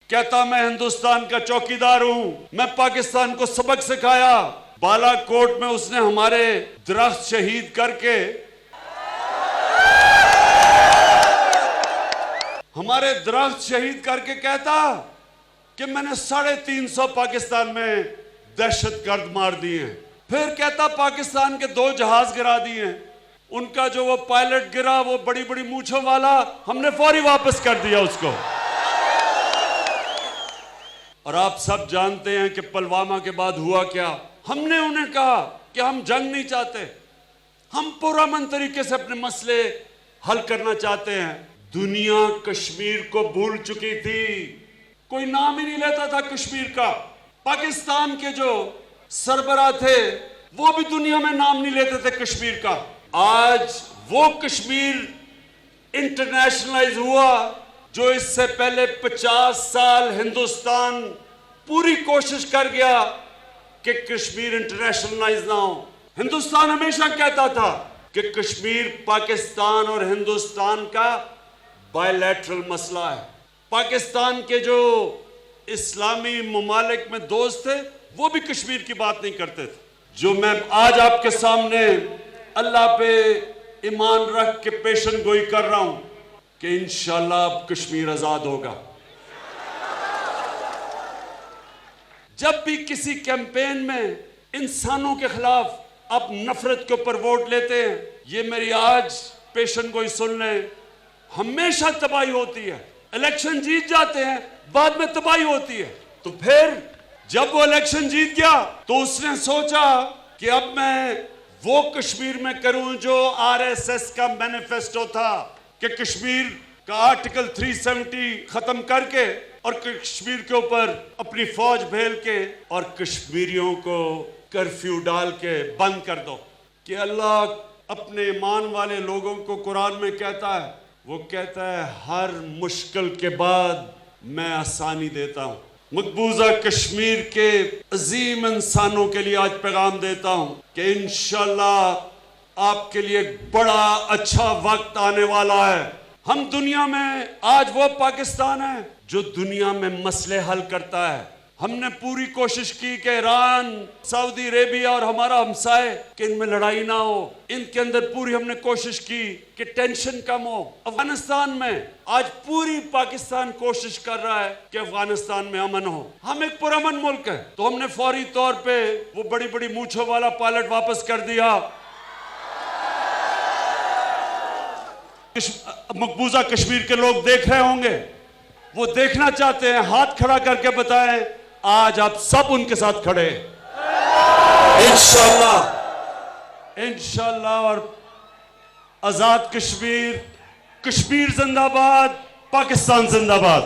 कहता मैं हिंदुस्तान का चौकीदार हूं, मैं पाकिस्तान को सबक सिखाया। बालाकोट में उसने हमारे दरख्त शहीद करके कहता कि मैंने 350 पाकिस्तान में दहशतगर्द मार दिए हैं। फिर कहता पाकिस्तान के 2 जहाज गिरा दिए हैं, उनका जो वो पायलट गिरा वो बड़ी बड़ी मूंछों वाला, हमने फौरी वापस कर दिया उसको। और आप सब जानते हैं कि पुलवामा के बाद हुआ क्या। हमने उन्हें कहा कि हम जंग नहीं चाहते, हम पुरअमन तरीके से अपने मसले हल करना चाहते हैं। दुनिया कश्मीर को भूल चुकी थी, कोई नाम ही नहीं लेता था कश्मीर का। पाकिस्तान के जो सरबराह थे वो भी दुनिया में नाम नहीं लेते थे कश्मीर का। आज वो कश्मीर इंटरनेशनलाइज हुआ जो इससे पहले 50 साल हिंदुस्तान पूरी कोशिश कर गया कि कश्मीर इंटरनेशनलाइज ना हो। हिंदुस्तान हमेशा कहता था कि कश्मीर पाकिस्तान और हिंदुस्तान का बायलैटरल मसला है। पाकिस्तान के जो इस्लामी ममालिक में दोस्त थे वो भी कश्मीर की बात नहीं करते थे। जो मैं आज आपके सामने अल्लाह पे ईमान रख के पेशन गोई कर रहा हूं कि इंशाल्लाह अब कश्मीर आजाद होगा। जब भी किसी कैंपेन में इंसानों के खिलाफ आप नफरत के ऊपर वोट लेते हैं, ये मेरी आज पेशन गोई सुन लें, हमेशा तबाही होती है। इलेक्शन जीत जाते हैं, बाद में तबाही होती है। तो फिर जब वो इलेक्शन जीत गया तो उसने सोचा कि अब मैं वो कश्मीर में करूं जो आरएसएस का मैनिफेस्टो था कि कश्मीर का आर्टिकल 370 खत्म करके और कश्मीर के ऊपर अपनी फौज भेज के और कश्मीरियों को कर्फ्यू डाल के बंद कर दो। कि अल्लाह अपने ईमान वाले लोगों को कुरान में कहता है, वो कहता है हर मुश्किल के बाद मैं आसानी देता हूं। मकबूजा कश्मीर के अजीम इंसानों के लिए आज पैगाम देता हूं कि इंशाल्लाह आपके लिए बड़ा अच्छा वक्त आने वाला है। हम दुनिया में आज वो पाकिस्तान है जो दुनिया में मसले हल करता है। हमने पूरी कोशिश की कि ईरान, सऊदी अरेबिया और हमारा हमसाए कि इनमें लड़ाई ना हो। इनके अंदर पूरी हमने कोशिश की कि टेंशन कम हो। अफगानिस्तान में आज पूरी पाकिस्तान कोशिश कर रहा है कि अफगानिस्तान में अमन हो। हम एक पुरअमन मुल्क है, तो हमने फौरी तौर पे वो बड़ी बड़ी मूंछों वाला पायलट वापस कर दिया। मकबूजा कश्मीर के लोग देख रहे होंगे, वो देखना चाहते हैं, हाथ खड़ा करके बताएं आज आप सब उनके साथ खड़े इंशाल्लाह। इंशाल्लाह। और आजाद कश्मीर, कश्मीर जिंदाबाद, पाकिस्तान जिंदाबाद।